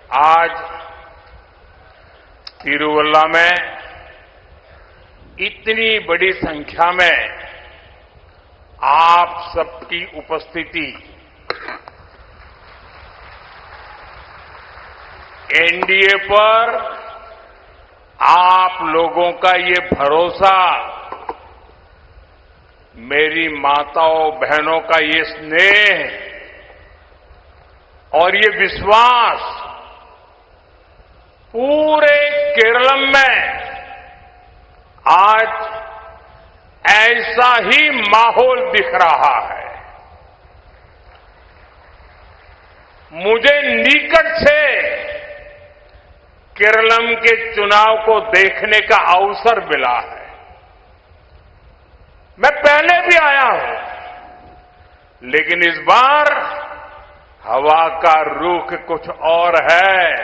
आज तिरुवल्ला में इतनी बड़ी संख्या में आप सबकी उपस्थिति एनडीए पर आप लोगों का ये भरोसा, मेरी माताओं बहनों का ये स्नेह और ये विश्वास पूरे केरल में आज ऐसा ही माहौल दिख रहा है। मुझे निकट से केरलम के चुनाव को देखने का अवसर मिला है। मैं पहले भी आया हूं, लेकिन इस बार हवा का रुख कुछ और है,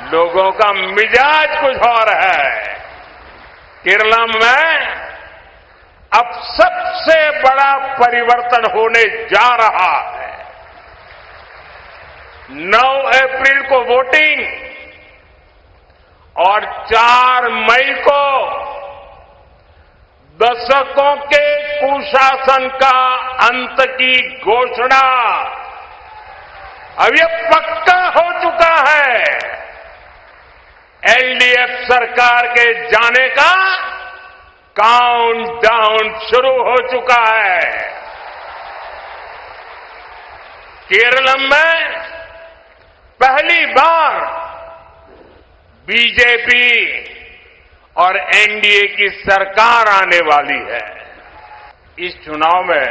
लोगों का मिजाज कुछ और है। केरलम में अब सबसे बड़ा परिवर्तन होने जा रहा है। 9 अप्रैल को वोटिंग और 4 मई को दशकों के कुशासन का अंत की घोषणा अब यह पक्का हो चुका है। एलडीएफ सरकार के जाने का काउंटडाउन शुरू हो चुका है। केरल में पहली बार बीजेपी और एनडीए की सरकार आने वाली है। इस चुनाव में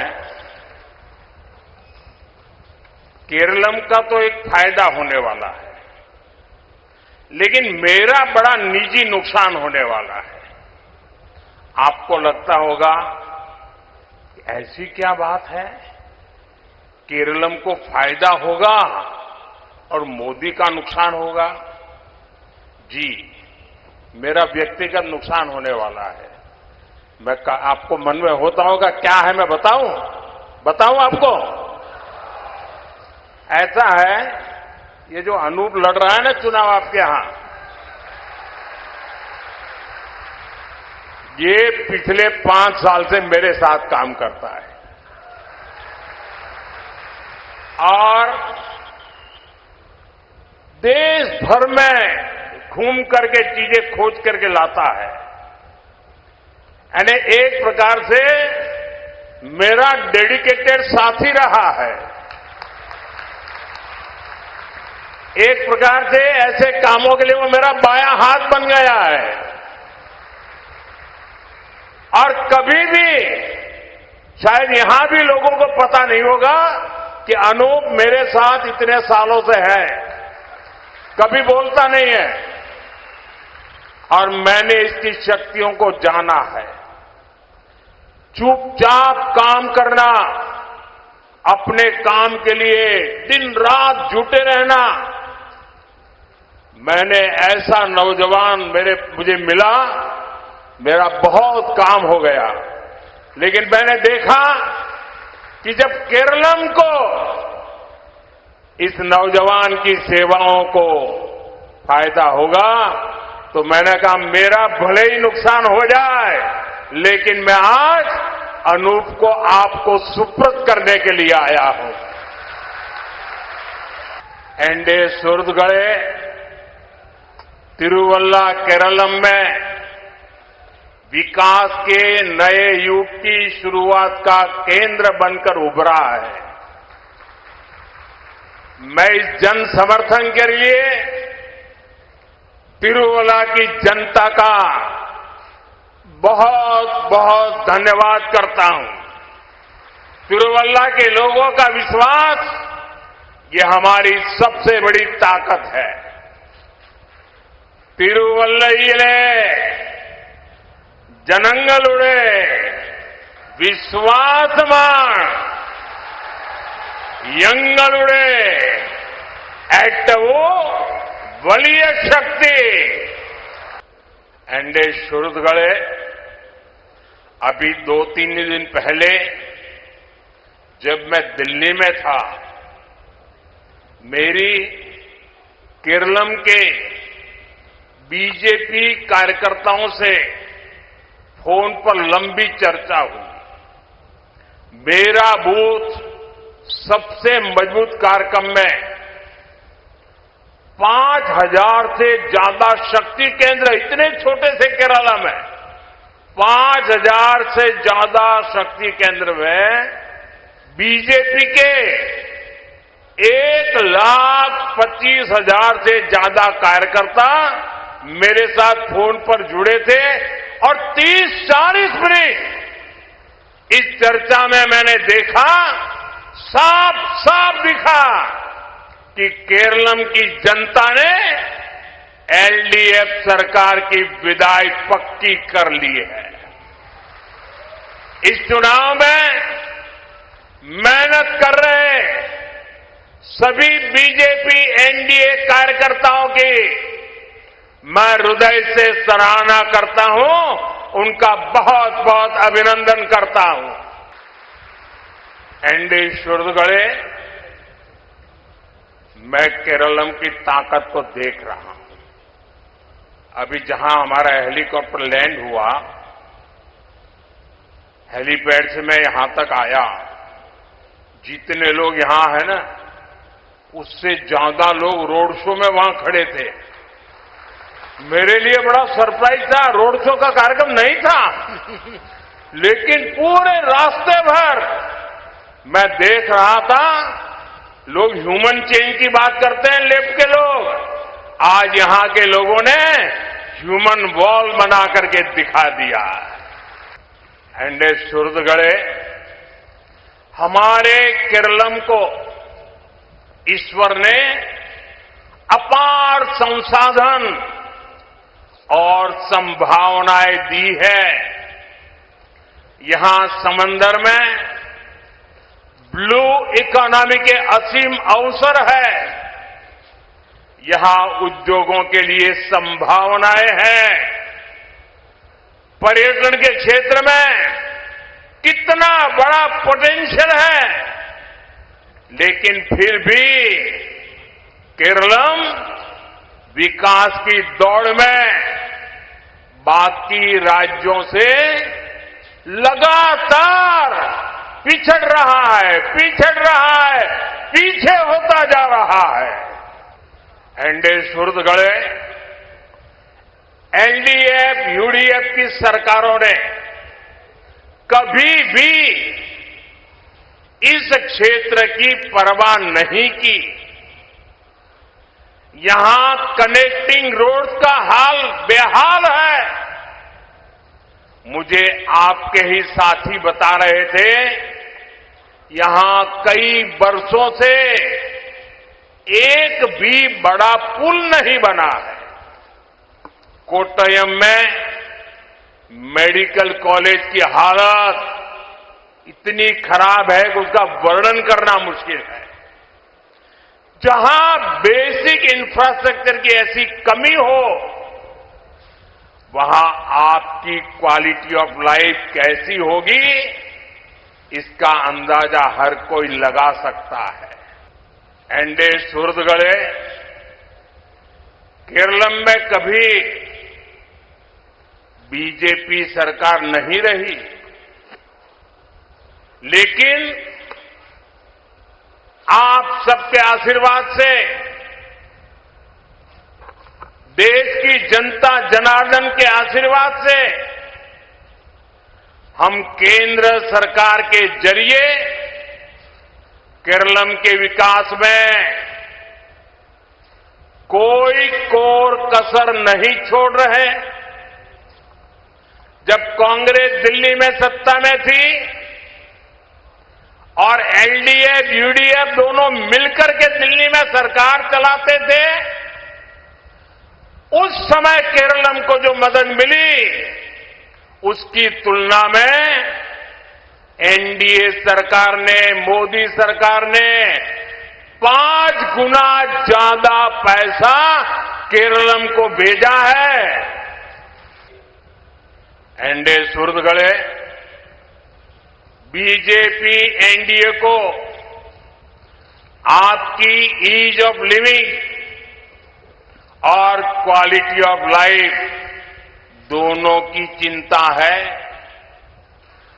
केरलम का तो एक फायदा होने वाला है, लेकिन मेरा बड़ा निजी नुकसान होने वाला है। आपको लगता होगा कि ऐसी क्या बात है, केरलम को फायदा होगा और मोदी का नुकसान होगा। जी, मेरा व्यक्तिगत नुकसान होने वाला है। मैं आपको मन में होता होगा क्या है, मैं बताऊं आपको। ऐसा है, ये जो अनूप लड़ रहा है ना चुनाव आपके यहां, ये पिछले 5 साल से मेरे साथ काम करता है और देश भर में घूम करके चीजें खोज करके लाता है। यानी एक प्रकार से मेरा डेडिकेटेड साथी रहा है। एक प्रकार से ऐसे कामों के लिए वो मेरा बायां हाथ बन गया है। और कभी भी शायद यहां भी लोगों को पता नहीं होगा कि अनूप मेरे साथ इतने सालों से है, कभी बोलता नहीं है। और मैंने इसकी शक्तियों को जाना है। चुपचाप काम करना, अपने काम के लिए दिन रात जुटे रहना। मैंने ऐसा नौजवान मुझे मिला, मेरा बहुत काम हो गया। लेकिन मैंने देखा कि जब केरलम को इस नौजवान की सेवाओं को फायदा होगा, तो मैंने कहा मेरा भले ही नुकसान हो जाए, लेकिन मैं आज अनूप को आपको सुपुर्द करने के लिए आया हूं। एनडीए सुरदगढ़े तिरुवल्ला केरलम में विकास के नए युग की शुरुआत का केंद्र बनकर उभरा है। मैं इस जन समर्थन के लिए तिरुवल्ला की जनता का बहुत बहुत धन्यवाद करता हूं। तिरुवल्ला के लोगों का विश्वास, ये हमारी सबसे बड़ी ताकत है। तिरुवल्लयिले जनंगलुडे विश्वासमान यंगलुडे एट्टवो वलिय शक्ति। एनडीए सुरदगढ़े अभी 2-3 दिन पहले जब मैं दिल्ली में था, मेरी केरलम के बीजेपी कार्यकर्ताओं से फोन पर लंबी चर्चा हुई। मेरा बूथ सबसे मजबूत कार्यक्रम में 5,000 से ज्यादा शक्ति केंद्र, इतने छोटे से केरला में 5,000 से ज्यादा शक्ति केंद्र में बीजेपी के 1,25,000 से ज्यादा कार्यकर्ता मेरे साथ फोन पर जुड़े थे और 30-40 मिनट इस चर्चा में मैंने देखा, साफ साफ दिखा कि केरलम की जनता ने एलडीएफ सरकार की विदाई पक्की कर ली है। इस चुनाव में मेहनत कर रहे सभी बीजेपी एनडीए कार्यकर्ताओं की मैं हृदय से सराहना करता हूं, उनका बहुत बहुत अभिनंदन करता हूं। एनडी सुरदगड़े, मैं केरलम की ताकत को देख रहा हूं। अभी जहां हमारा हेलीकॉप्टर लैंड हुआ, हेलीपैड से मैं यहां तक आया, जितने लोग यहां हैं ना, उससे ज्यादा लोग रोड शो में वहां खड़े थे। मेरे लिए बड़ा सरप्राइज था, रोड शो का कार्यक्रम नहीं था, लेकिन पूरे रास्ते भर मैं देख रहा था, लोग ह्यूमन चेन की बात करते हैं लेफ्ट के लोग, आज यहां के लोगों ने ह्यूमन वॉल बना करके दिखा दिया। एनडी सुरदगड़े, हमारे केरलम को ईश्वर ने अपार संसाधन और संभावनाएं दी है। यहां समंदर में ब्लू इकोनॉमी के असीम अवसर है, यहां उद्योगों के लिए संभावनाएं हैं। पर्यटन के क्षेत्र में कितना बड़ा पोटेंशियल है, लेकिन फिर भी केरलम विकास की दौड़ में बाकी राज्यों से लगातार पिछड़ रहा है, पीछे होता जा रहा है। एनडी सुरदगड़े, एलडीएफ, यूडीएफ की सरकारों ने कभी भी इस क्षेत्र की परवाह नहीं की। यहां कनेक्टिंग रोड का हाल बेहाल है। मुझे आपके ही साथी बता रहे थे, यहां कई वर्षों से एक भी बड़ा पुल नहीं बना है। कोट्टयम में मेडिकल कॉलेज की हालत इतनी खराब है कि उसका वर्णन करना मुश्किल है। जहां बेसिक इंफ्रास्ट्रक्चर की ऐसी कमी हो, वहां आपकी क्वालिटी ऑफ लाइफ कैसी होगी, इसका अंदाजा हर कोई लगा सकता है। एनडी सुरदगड़े, केरलम में कभी बीजेपी सरकार नहीं रही, लेकिन आप सबके आशीर्वाद से, देश की जनता जनार्दन के आशीर्वाद से, हम केंद्र सरकार के जरिए केरलम के विकास में कोई कोर कसर नहीं छोड़ रहे। जब कांग्रेस दिल्ली में सत्ता में थी और एलडीएफ, यूडीएफ दोनों मिलकर के दिल्ली में सरकार चलाते थे, उस समय केरलम को जो मदद मिली, उसकी तुलना में एनडीए सरकार ने, मोदी सरकार ने 5 गुना ज्यादा पैसा केरलम को भेजा है। एनडी सुरदगड़े, बीजेपी एनडीए को आपकी ईज ऑफ लिविंग, और क्वालिटी ऑफ लाइफ दोनों की चिंता है।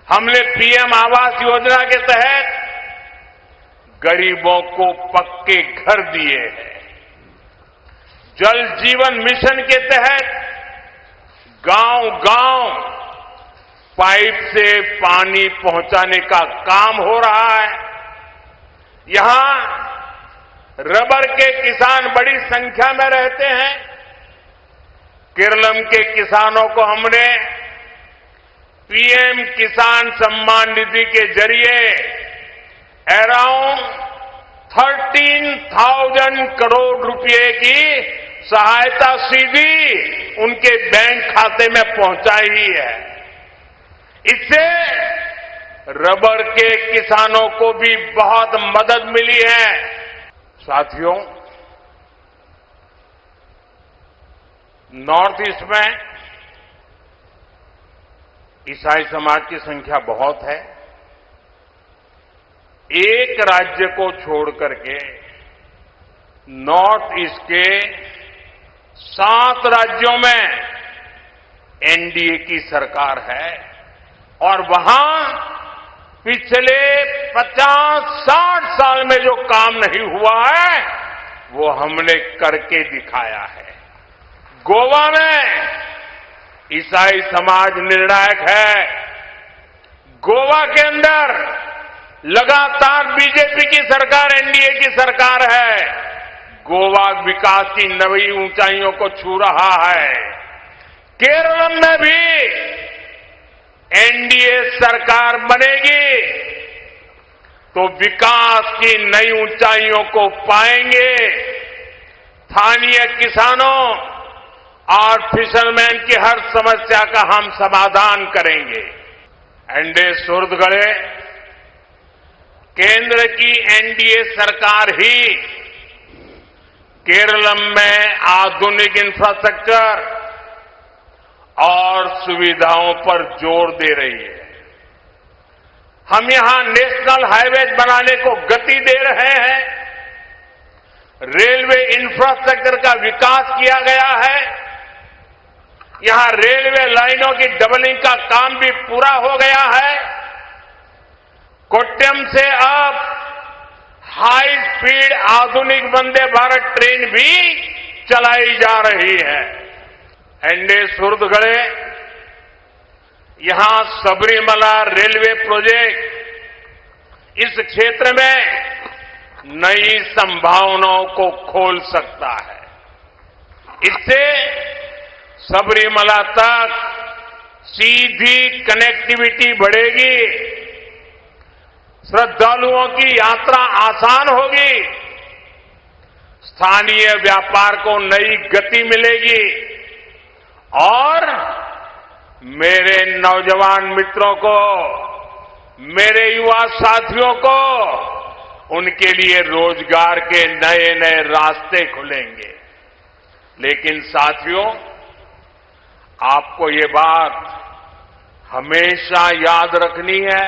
हमने पीएम आवास योजना के तहत गरीबों को पक्के घर दिए हैं। जल जीवन मिशन के तहत गांव-गांव पाइप से पानी पहुंचाने का काम हो रहा है। यहां रबर के किसान बड़ी संख्या में रहते हैं। केरलम के किसानों को हमने पीएम किसान सम्मान निधि के जरिए अराउंड 13,000 करोड़ रुपए की सहायता सीधी उनके बैंक खाते में पहुंचाई है। इससे रबर के किसानों को भी बहुत मदद मिली है। साथियों, नॉर्थ ईस्ट में ईसाई समाज की संख्या बहुत है। एक राज्य को छोड़ करके नॉर्थ ईस्ट के 7 राज्यों में एनडीए की सरकार है और वहां पिछले 50-60 साल में जो काम नहीं हुआ है वो हमने करके दिखाया है। गोवा में ईसाई समाज निर्णायक है। गोवा के अंदर लगातार बीजेपी की सरकार, एनडीए की सरकार है। गोवा विकास की नई ऊंचाइयों को छू रहा है। केरल में भी एनडीए सरकार बनेगी तो विकास की नई ऊंचाइयों को पाएंगे। स्थानीय किसानों और फिशरमैन की हर समस्या का हम समाधान करेंगे। एनडीए सुहृदगणे, केंद्र की एनडीए सरकार ही केरलम में आधुनिक इंफ्रास्ट्रक्चर और सुविधाओं पर जोर दे रही है। हम यहां नेशनल हाईवेज बनाने को गति दे रहे हैं। रेलवे इंफ्रास्ट्रक्चर का विकास किया गया है। यहां रेलवे लाइनों की डबलिंग का काम भी पूरा हो गया है। कोट्टयम से अब हाई स्पीड आधुनिक वंदे भारत ट्रेन भी चलाई जा रही है। एनडीए सुहृदगणे, यहां सबरीमला रेलवे प्रोजेक्ट इस क्षेत्र में नई संभावनाओं को खोल सकता है। इससे सबरीमला तक सीधी कनेक्टिविटी बढ़ेगी, श्रद्धालुओं की यात्रा आसान होगी, स्थानीय व्यापार को नई गति मिलेगी और मेरे नौजवान मित्रों को, मेरे युवा साथियों को उनके लिए रोजगार के नए नए रास्ते खुलेंगे। लेकिन साथियों, आपको ये बात हमेशा याद रखनी है,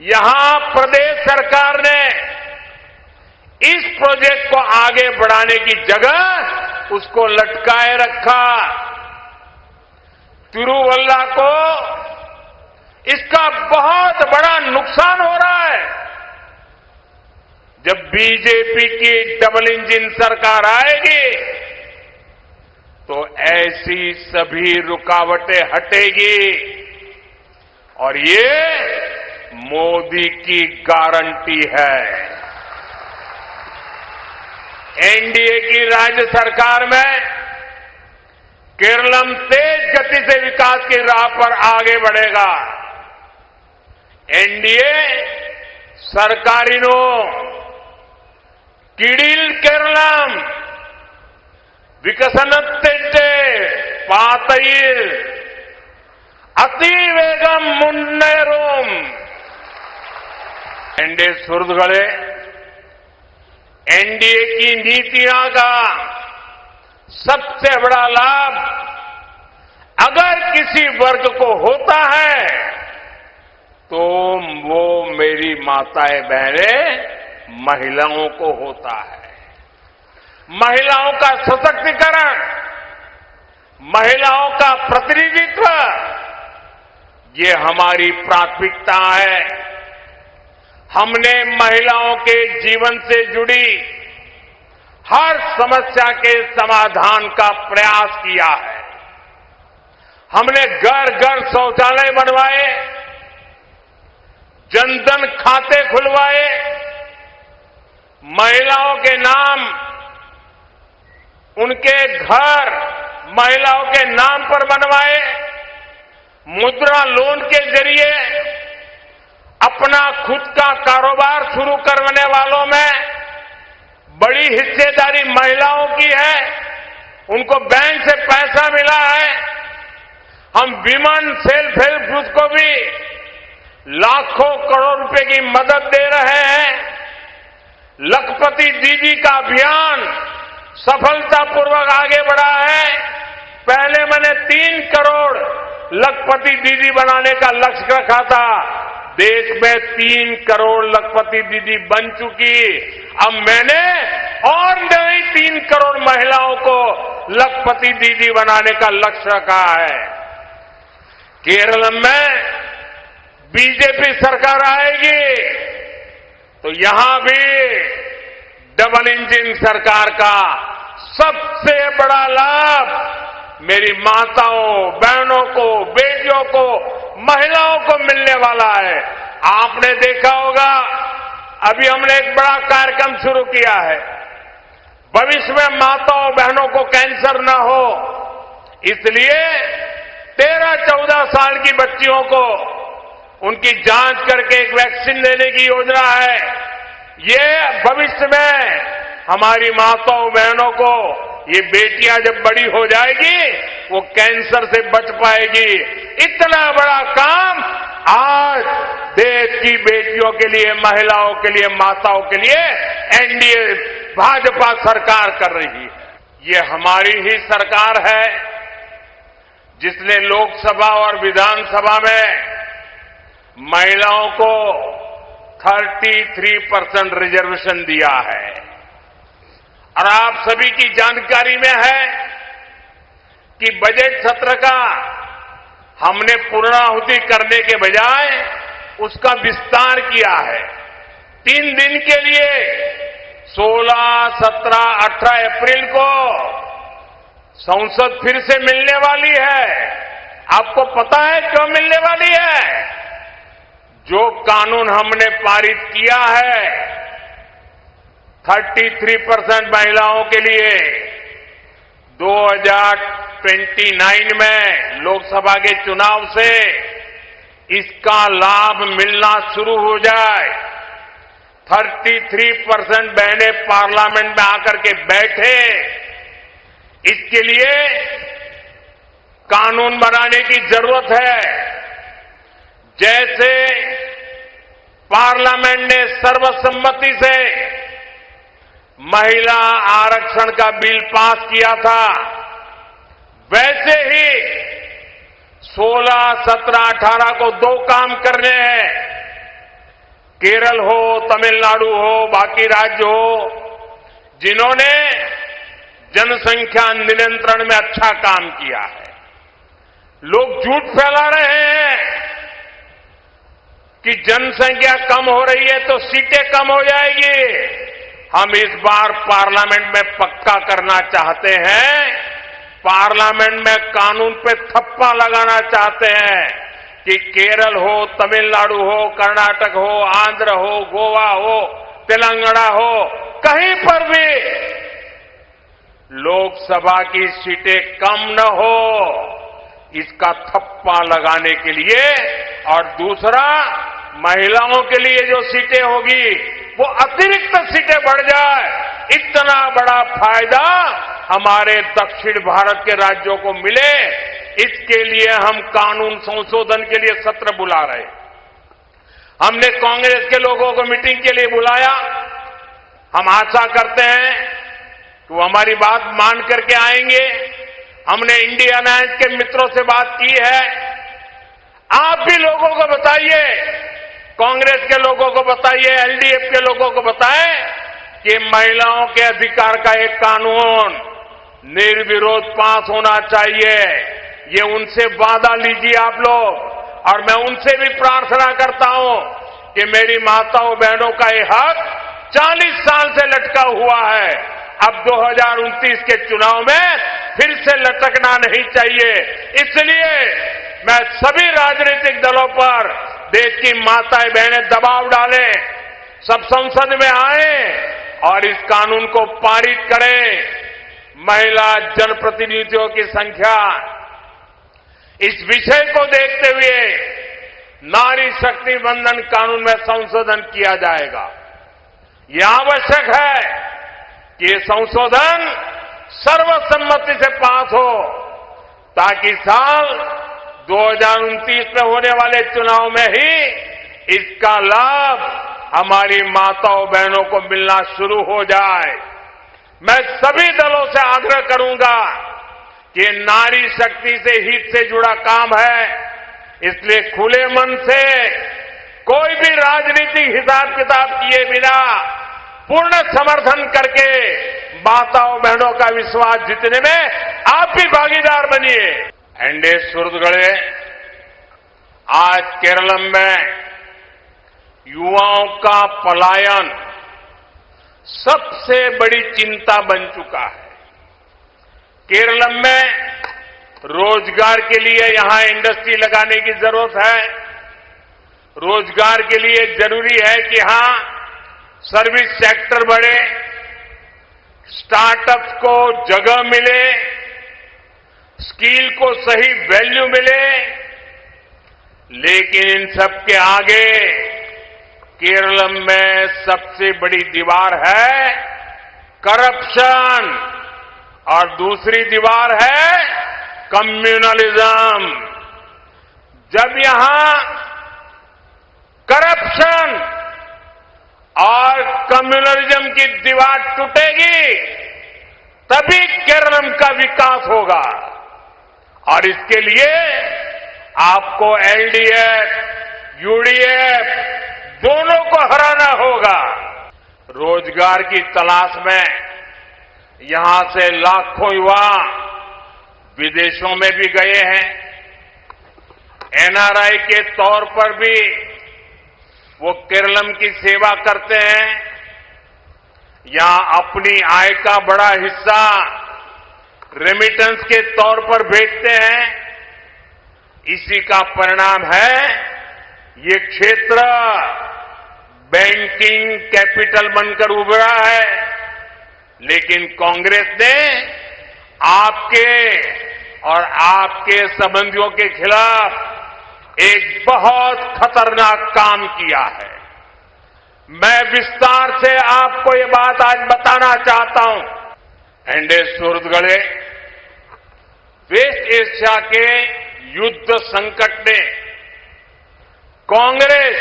यहां प्रदेश सरकार ने इस प्रोजेक्ट को आगे बढ़ाने की जगह उसको लटकाए रखा। तिरुवल्ला को इसका बहुत बड़ा नुकसान हो रहा है। जब बीजेपी की डबल इंजन सरकार आएगी तो ऐसी सभी रुकावटें हटेगी और ये मोदी की गारंटी है। एनडीए की राज्य सरकार में केरलम तेज गति से विकास की राह पर आगे बढ़ेगा। एनडीए सरकारिनो किडिल केरलम विकसनत्ते पातईल अतिवेगम मुन्नेरुम। एनडीए सुहृदगणे, एनडीए की नीतियां का सबसे बड़ा लाभ अगर किसी वर्ग को होता है तो वो मेरी माताएं बहनें महिलाओं को होता है। महिलाओं का सशक्तिकरण, महिलाओं का प्रतिनिधित्व, ये हमारी प्राथमिकता है। हमने महिलाओं के जीवन से जुड़ी हर समस्या के समाधान का प्रयास किया है। हमने घर घर शौचालय बनवाए, जनधन खाते खुलवाए, महिलाओं के नाम, उनके घर महिलाओं के नाम पर बनवाए, मुद्रा लोन के जरिए अपना खुद का कारोबार शुरू करने वालों में बड़ी हिस्सेदारी महिलाओं की है, उनको बैंक से पैसा मिला है। हम विमेन सेल्फ हेल्प ग्रुप को भी लाखों करोड़ रुपए की मदद दे रहे हैं। लखपति दीदी का अभियान सफलतापूर्वक आगे बढ़ा है। पहले मैंने 3 करोड़ लखपति दीदी बनाने का लक्ष्य रखा था। देश में 3 करोड़ लखपति दीदी बन चुकी। अब मैंने और नई 3 करोड़ महिलाओं को लखपति दीदी बनाने का लक्ष्य रखा है। केरल में बीजेपी सरकार आएगी तो यहां भी डबल इंजन सरकार का सबसे बड़ा लाभ मेरी माताओं, बहनों को, बेटियों को, महिलाओं को मिलने वाला है। आपने देखा होगा, अभी हमने एक बड़ा कार्यक्रम शुरू किया है। भविष्य में माताओं, बहनों को कैंसर न हो, इसलिए 13-14 साल की बच्चियों को उनकी जांच करके एक वैक्सीन देने की योजना है। ये भविष्य में हमारी माताओं, बहनों को, ये बेटियां जब बड़ी हो जाएगी वो कैंसर से बच पाएगी। इतना बड़ा काम आज देश की बेटियों के लिए, महिलाओं के लिए, माताओं के लिए एनडीए भाजपा सरकार कर रही है। ये हमारी ही सरकार है जिसने लोकसभा और विधानसभा में महिलाओं को 33% रिजर्वेशन दिया है। और आप सभी की जानकारी में है कि बजट सत्र का हमने पूर्णाहुति करने के बजाय उसका विस्तार किया है। 3 दिन के लिए 16, 17, 18 अप्रैल को संसद फिर से मिलने वाली है। आपको पता है क्यों मिलने वाली है? जो कानून हमने पारित किया है 33% महिलाओं के लिए 2029 में लोकसभा के चुनाव से इसका लाभ मिलना शुरू हो जाए। 33% बहनें पार्लियामेंट में आकर के बैठे, इसके लिए कानून बनाने की जरूरत है। जैसे पार्लियामेंट ने सर्वसम्मति से महिला आरक्षण का बिल पास किया था, वैसे ही 16, 17, 18 को 2 काम करने हैं। केरल हो, तमिलनाडु हो, बाकी राज्य हो, जिन्होंने जनसंख्या नियंत्रण में अच्छा काम किया है। लोग झूठ फैला रहे हैं कि जनसंख्या कम हो रही है तो सीटें कम हो जाएगी। हम इस बार पार्लियामेंट में पक्का करना चाहते हैं, पार्लियामेंट में कानून पे थप्पा लगाना चाहते हैं कि केरल हो, तमिलनाडु हो, कर्नाटक हो, आंध्र हो, गोवा हो, तेलंगाना हो, कहीं पर भी लोकसभा की सीटें कम न हो, इसका थप्पा लगाने के लिए। और दूसरा, महिलाओं के लिए जो सीटें होगी वो अतिरिक्त सीटें बढ़ जाए, इतना बड़ा फायदा हमारे दक्षिण भारत के राज्यों को मिले, इसके लिए हम कानून संशोधन के लिए सत्र बुला रहे। हमने कांग्रेस के लोगों को मीटिंग के लिए बुलाया। हम आशा करते हैं कि वो हमारी बात मान करके आएंगे। हमने इंडिया अलायंस के मित्रों से बात की है। आप भी लोगों को बताइए, कांग्रेस के लोगों को बताइए, एलडीएफ के लोगों को बताएं कि महिलाओं के अधिकार का एक कानून निर्विरोध पास होना चाहिए। ये उनसे वादा लीजिए आप लोग, और मैं उनसे भी प्रार्थना करता हूं कि मेरी माताओं बहनों का ये हक 40 साल से लटका हुआ है, अब 2029 के चुनाव में फिर से लटकना नहीं चाहिए। इसलिए मैं सभी राजनीतिक दलों पर देश की माताएं बहनें दबाव डालें, सब संसद में आएं और इस कानून को पारित करें। महिला जनप्रतिनिधियों की संख्या, इस विषय को देखते हुए नारी शक्ति वंदन कानून में संशोधन किया जाएगा। यह आवश्यक है कि ये संशोधन सर्वसम्मति से पास हो, ताकि साल 2029 में होने वाले चुनाव में ही इसका लाभ हमारी माताओं बहनों को मिलना शुरू हो जाए। मैं सभी दलों से आग्रह करूंगा कि नारी शक्ति से हित से जुड़ा काम है, इसलिए खुले मन से कोई भी राजनीतिक हिसाब किताब किए बिना पूर्ण समर्थन करके माताओं बहनों का विश्वास जीतने में आप भी भागीदार बनिए। एनडीए सुहृदगणे, आज केरल में युवाओं का पलायन सबसे बड़ी चिंता बन चुका है। केरल में रोजगार के लिए यहां इंडस्ट्री लगाने की जरूरत है। रोजगार के लिए जरूरी है कि यहां सर्विस सेक्टर बढ़े, स्टार्टअप्स को जगह मिले, स्किल को सही वैल्यू मिले। लेकिन इन सब के आगे केरल में सबसे बड़ी दीवार है करप्शन, और दूसरी दीवार है कम्युनलिज्म। जब यहां करप्शन और कम्युनलिज्म की दीवार टूटेगी, तभी केरल का विकास होगा। और इसके लिए आपको एलडीएफ, यूडीएफ दोनों को हराना होगा। रोजगार की तलाश में यहां से लाखों युवा विदेशों में भी गए हैं। एनआरआई के तौर पर भी वो केरल की सेवा करते हैं, यहां अपनी आय का बड़ा हिस्सा रेमिटेंस के तौर पर भेजते हैं। इसी का परिणाम है ये क्षेत्र बैंकिंग कैपिटल बनकर उभरा है। लेकिन कांग्रेस ने आपके और आपके संबंधियों के खिलाफ एक बहुत खतरनाक काम किया है। मैं विस्तार से आपको ये बात आज बताना चाहता हूं। एनडीए सुहृदगणे, वेस्ट एशिया के युद्ध संकट ने कांग्रेस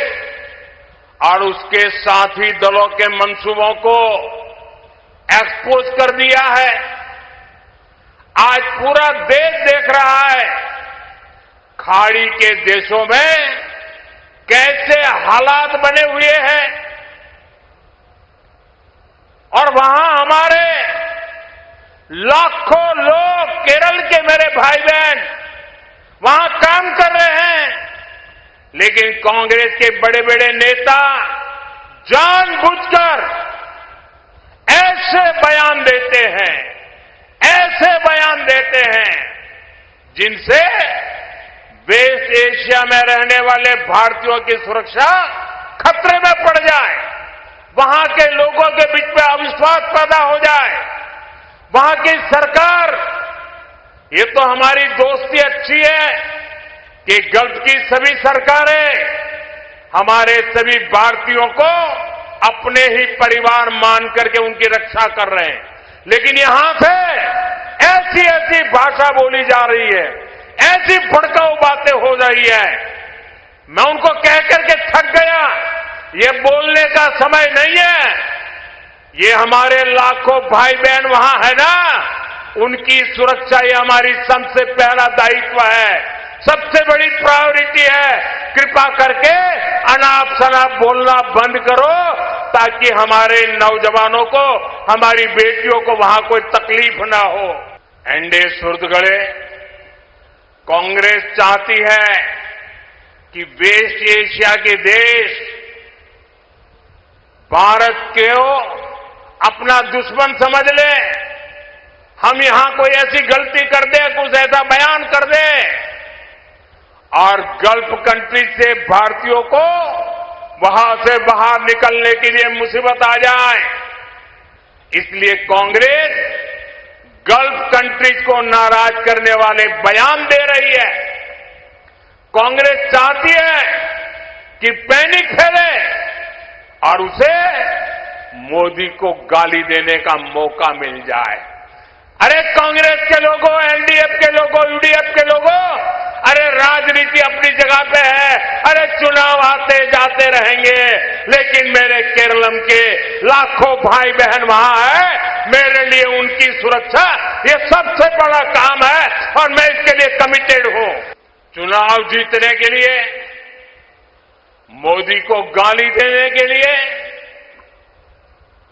और उसके साथी दलों के मंसूबों को एक्सपोज कर दिया है। आज पूरा देश देख रहा है खाड़ी के देशों में कैसे हालात बने हुए हैं, और वहां हमारे लाखों लोग, केरल के मेरे भाई बहन वहां काम कर रहे हैं। लेकिन कांग्रेस के बड़े बड़े नेता जानबूझकर ऐसे बयान देते हैं, ऐसे बयान देते हैं जिनसे वेस्ट एशिया में रहने वाले भारतीयों की सुरक्षा खतरे में पड़ जाए, वहां के लोगों के बीच में अविश्वास पैदा हो जाए। वहां की सरकार, ये तो हमारी दोस्ती अच्छी है कि गल्फ की सभी सरकारें हमारे सभी भारतीयों को अपने ही परिवार मान करके उनकी रक्षा कर रहे हैं, लेकिन यहां से ऐसी ऐसी भाषा बोली जा रही है, ऐसी भड़काऊ बातें हो रही है। मैं उनको कह करके थक गया, ये बोलने का समय नहीं है। ये हमारे लाखों भाई बहन वहां है ना, उनकी सुरक्षा ये हमारी सबसे पहला दायित्व है, सबसे बड़ी प्रायोरिटी है। कृपा करके अनाप शनाप बोलना बंद करो ताकि हमारे नौजवानों को, हमारी बेटियों को वहां कोई तकलीफ ना हो। एनडीए सुरतगढ़े कांग्रेस चाहती है कि वेस्ट एशिया के देश भारत को अपना दुश्मन समझ ले। हम यहां कोई ऐसी गलती कर दे, कुछ ऐसा बयान कर दे और गल्फ कंट्री से भारतीयों को वहां से बाहर निकलने के लिए मुसीबत आ जाए। इसलिए कांग्रेस गल्फ कंट्रीज को नाराज करने वाले बयान दे रही है। कांग्रेस चाहती है कि पैनिक फैले और उसे मोदी को गाली देने का मौका मिल जाए। अरे कांग्रेस के लोगों, एलडीएफ के लोगों, यूडीएफ के लोगों, अरे राजनीति अपनी जगह पे है। अरे चुनाव आते जाते रहेंगे, लेकिन मेरे केरलम के लाखों भाई बहन वहां है। मेरे लिए उनकी सुरक्षा ये सबसे बड़ा काम है और मैं इसके लिए कमिटेड हूं। चुनाव जीतने के लिए, मोदी को गाली देने के लिए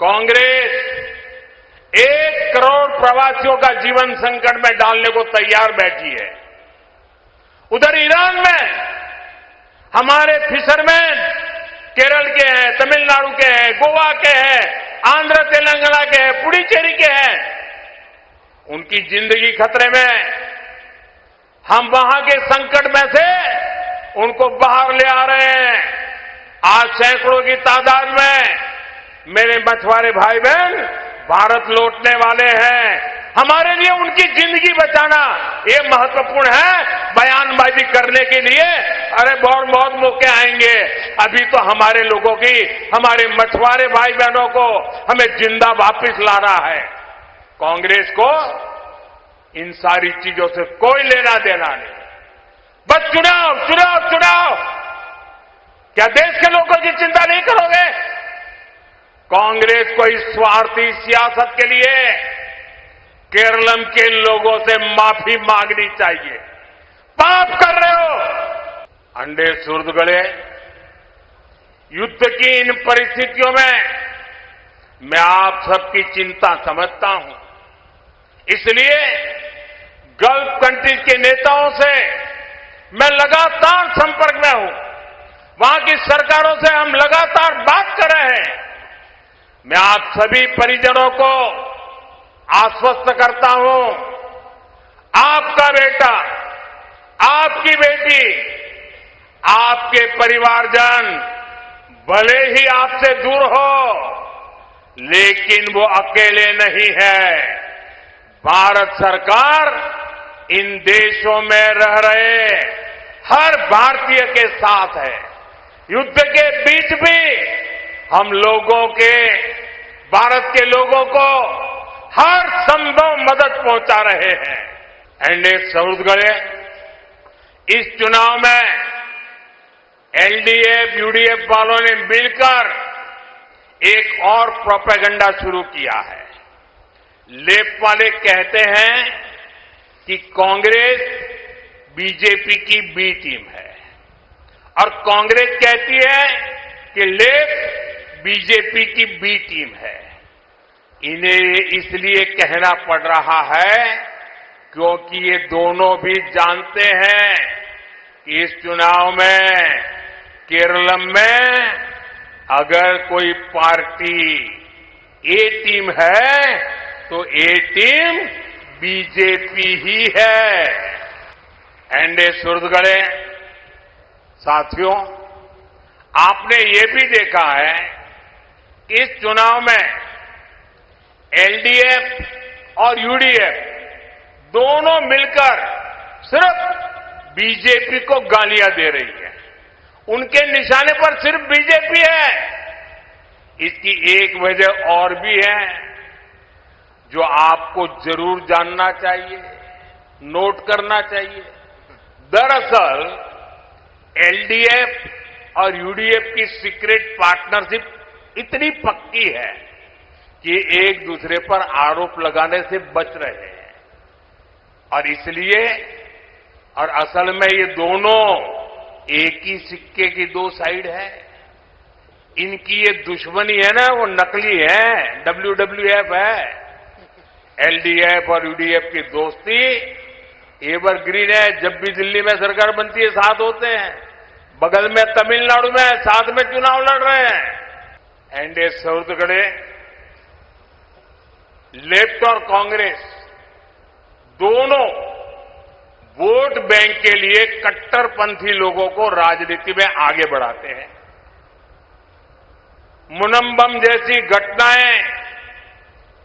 कांग्रेस 1 करोड़ प्रवासियों का जीवन संकट में डालने को तैयार बैठी है। उधर ईरान में हमारे फिशरमैन केरल के हैं, तमिलनाडु के हैं, गोवा के हैं, आंध्र तेलंगाना के हैं, पुडुचेरी के हैं। उनकी जिंदगी खतरे में। हम वहां के संकट में से उनको बाहर ले आ रहे हैं। आज सैकड़ों की तादाद में मेरे मछुआरे भाई बहन भारत लौटने वाले हैं। हमारे लिए उनकी जिंदगी बचाना ये महत्वपूर्ण है। बयानबाजी करने के लिए अरे बहुत मौके आएंगे। अभी तो हमारे लोगों की, हमारे मछुआरे भाई बहनों को हमें जिंदा वापस लाना है। कांग्रेस को इन सारी चीजों से कोई लेना देना नहीं। बस चुनाव चुनाव चुनाव। क्या देश के लोगों की चिंता नहीं करोगे? कांग्रेस को इस स्वार्थी सियासत के लिए केरलम के लोगों से माफी मांगनी चाहिए। पाप कर रहे हो। अंडे सुरतगढ़े, युद्ध की इन परिस्थितियों में मैं आप सबकी चिंता समझता हूं। इसलिए गल्फ कंट्रीज के नेताओं से मैं लगातार संपर्क में हूं। वहां की सरकारों से हम लगातार बात कर रहे हैं। मैं आप सभी परिजनों को आश्वस्त करता हूं, आपका बेटा, आपकी बेटी, आपके परिवारजन भले ही आपसे दूर हो, लेकिन वो अकेले नहीं है। भारत सरकार इन देशों में रह रहे हर भारतीय के साथ है। युद्ध के बीच भी हम लोगों के, भारत के लोगों को हर संभव मदद पहुंचा रहे हैं। एनडीए सुरतगढ़े इस चुनाव में एलडीएफ, यूडीएफ वालों ने मिलकर एक और प्रोपेगेंडा शुरू किया है। लेफ्ट वाले कहते हैं कि कांग्रेस बीजेपी की बी टीम है और कांग्रेस कहती है कि लेफ्ट बीजेपी की बी टीम है। इन्हें इसलिए कहना पड़ रहा है क्योंकि ये दोनों भी जानते हैं कि इस चुनाव में केरलम में अगर कोई पार्टी ए टीम है तो ए टीम बीजेपी ही है। एनडीए सुरतगढ़े साथियों, आपने ये भी देखा है कि इस चुनाव में एलडीएफ और यूडीएफ दोनों मिलकर सिर्फ बीजेपी को गालियां दे रही है। उनके निशाने पर सिर्फ बीजेपी है। इसकी एक वजह और भी है जो आपको जरूर जानना चाहिए, नोट करना चाहिए। दरअसल एलडीएफ और यूडीएफ की सीक्रेट पार्टनरशिप इतनी पक्की है कि एक दूसरे पर आरोप लगाने से बच रहे हैं और इसलिए, और असल में ये दोनों एक ही सिक्के की दो साइड है। इनकी ये दुश्मनी है ना, वो नकली है, WWF है। LDF और UDF की दोस्ती एवरग्रीन है। जब भी दिल्ली में सरकार बनती है साथ होते हैं, बगल में तमिलनाडु में साथ में चुनाव लड़ रहे हैं। एनडीए सौदगड़े लेफ्ट और कांग्रेस दोनों वोट बैंक के लिए कट्टरपंथी लोगों को राजनीति में आगे बढ़ाते हैं। मुनंबम जैसी घटनाएं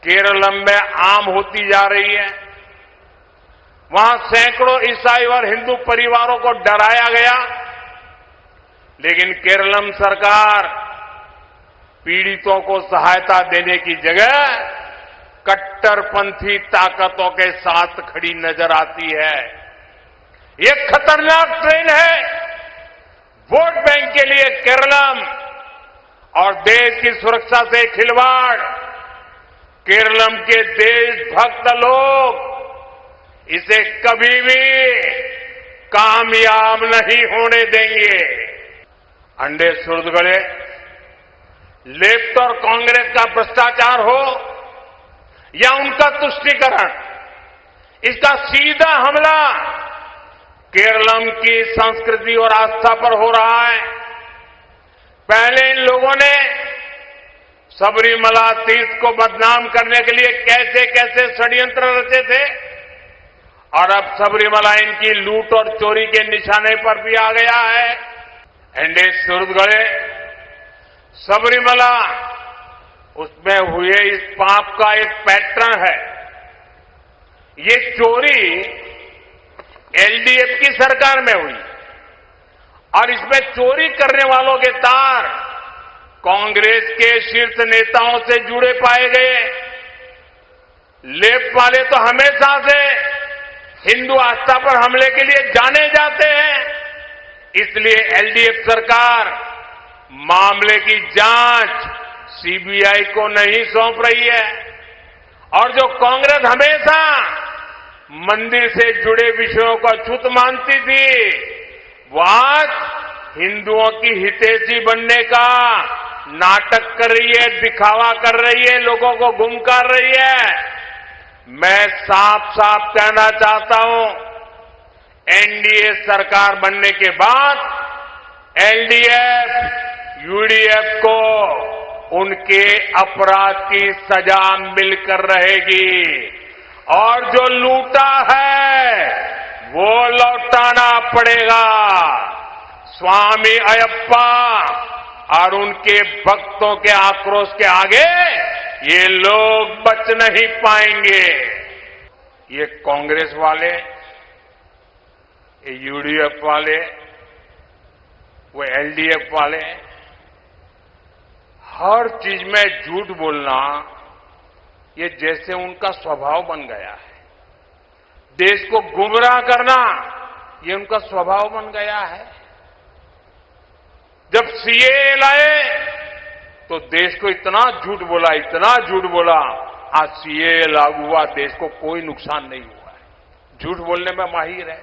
केरलम में आम होती जा रही है। वहां सैकड़ों ईसाई और हिंदू परिवारों को डराया गया, लेकिन केरलम सरकार पीड़ितों को सहायता देने की जगह कट्टरपंथी ताकतों के साथ खड़ी नजर आती है। ये खतरनाक ट्रेंड है। वोट बैंक के लिए केरलम और देश की सुरक्षा से खिलवाड़। केरलम के देशभक्त लोग इसे कभी भी कामयाब नहीं होने देंगे। अंडे सुरदगड़े लेफ्ट और कांग्रेस का भ्रष्टाचार हो या उनका तुष्टीकरण, इसका सीधा हमला केरलम की संस्कृति और आस्था पर हो रहा है। पहले इन लोगों ने सबरीमला तीर्थ को बदनाम करने के लिए कैसे कैसे षड्यंत्र रचे थे, और अब सबरीमला इनकी लूट और चोरी के निशाने पर भी आ गया है। एनडीए सुरदगड़े सबरीमला उसमें हुए इस पाप का एक पैटर्न है। ये चोरी एलडीएफ की सरकार में हुई और इसमें चोरी करने वालों के तार कांग्रेस के शीर्ष नेताओं से जुड़े पाए गए। लेफ्ट वाले तो हमेशा से हिंदू आस्था पर हमले के लिए जाने जाते हैं, इसलिए एलडीएफ सरकार मामले की जांच सीबीआई को नहीं सौंप रही है। और जो कांग्रेस हमेशा मंदिर से जुड़े विषयों को अछूत मानती थी, वो आज हिंदुओं की हितैषी बनने का नाटक कर रही है, दिखावा कर रही है, लोगों को गुम कर रही है। मैं साफ साफ कहना चाहता हूं, एनडीए सरकार बनने के बाद एलडीएफ, यूडीएफ को उनके अपराध की सजा मिलकर रहेगी, और जो लूटा है वो लौटाना पड़ेगा। स्वामी अयप्पा और उनके भक्तों के आक्रोश के आगे ये लोग बच नहीं पाएंगे। ये कांग्रेस वाले, ये यूडीएफ वाले, वो एलडीएफ वाले, हर चीज में झूठ बोलना ये जैसे उनका स्वभाव बन गया है। देश को गुमराह करना ये उनका स्वभाव बन गया है। जब सीएए लाए तो देश को इतना झूठ बोला, इतना झूठ बोला, आज सीएए लागू हुआ, देश को कोई नुकसान नहीं हुआ है। झूठ बोलने में माहिर है।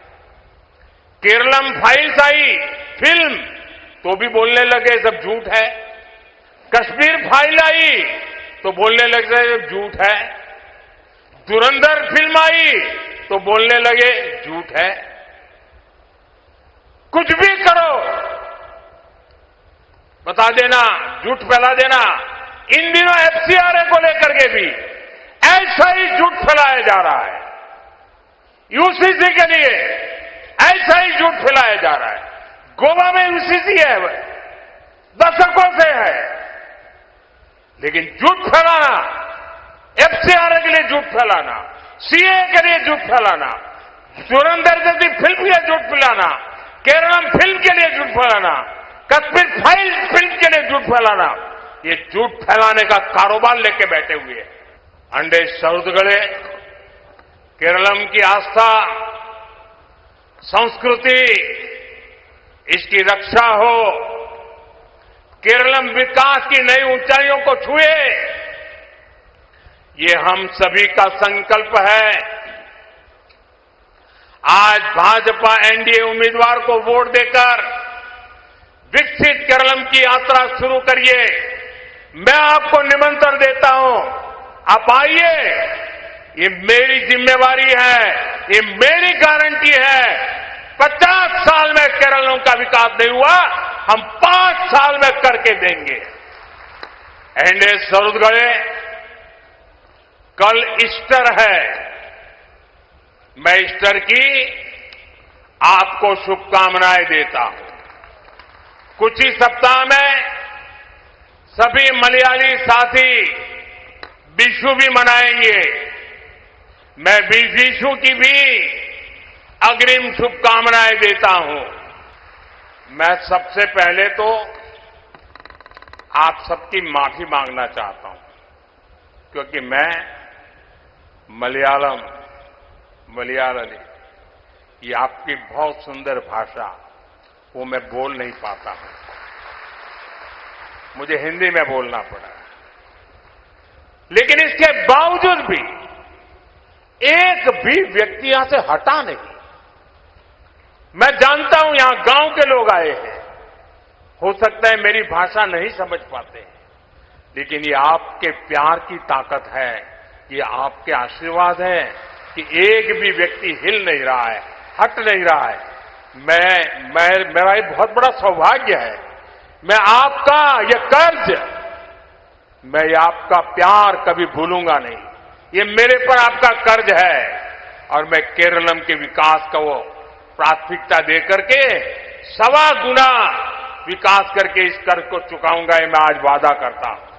केरलम फाइल्स आई फिल्म तो भी बोलने लगे सब झूठ है। कश्मीर फाइल आई तो बोलने लगे झूठ है। धुरंधर फिल्म आई तो बोलने लगे झूठ है। कुछ भी करो बता देना, झूठ फैला देना। इन दिनों एफसीआरए को लेकर के भी ऐसा ही झूठ फैलाया जा रहा है। यूसीसी के लिए ऐसा ही झूठ फैलाया जा रहा है। गोवा में यूसीसी है, दशकों से है, लेकिन झूठ फैलाना, एफसीआरए के लिए झूठ फैलाना, सीए के लिए झूठ फैलाना, धुरंधर जैसी फिल्म के लिए झूठ फैलाना, केरलम फिल्म के लिए झूठ फैलाना, कश्मीर फाइल फिल्म के लिए झूठ फैलाना, ये झूठ फैलाने का कारोबार लेके बैठे हुए हैं। अंडे सौदगड़े केरलम की आस्था, संस्कृति, इसकी रक्षा हो, केरलम विकास की नई ऊंचाइयों को छुए, ये हम सभी का संकल्प है। आज भाजपा एनडीए उम्मीदवार को वोट देकर विकसित केरलम की यात्रा शुरू करिए। मैं आपको निमंत्रण देता हूं, आप आइए। ये मेरी जिम्मेवारी है, ये मेरी गारंटी है। 50 साल में केरलम का विकास नहीं हुआ, हम 5 साल में करके देंगे। एंडे सरुदगढ़े, कल ईस्टर है। मैं ईस्टर की आपको शुभकामनाएं देता हूं। कुछ ही सप्ताह में सभी मलयाली साथी विशु भी मनाएंगे। मैं विशु की भी अग्रिम शुभकामनाएं देता हूं। मैं सबसे पहले तो आप सबकी माफी मांगना चाहता हूं, क्योंकि मैं मलयालम ये आपकी बहुत सुंदर भाषा, वो मैं बोल नहीं पाता हूं। मुझे हिंदी में बोलना पड़ा। लेकिन इसके बावजूद भी एक भी व्यक्ति यहां से हटा नहीं। मैं जानता हूं यहां गांव के लोग आए हैं, हो सकता है मेरी भाषा नहीं समझ पाते हैं, लेकिन ये आपके प्यार की ताकत है, ये आपके आशीर्वाद है कि एक भी व्यक्ति हिल नहीं रहा है, हट नहीं रहा है। मेरा ये बहुत बड़ा सौभाग्य है। मैं आपका ये कर्ज, मैं ये आपका प्यार कभी भूलूंगा नहीं। ये मेरे पर आपका कर्ज है और मैं केरलम के विकास को प्राथमिकता देकर के 1.25 गुना विकास करके इस कर्ज को चुकाऊंगा, ये मैं आज वादा करता हूं।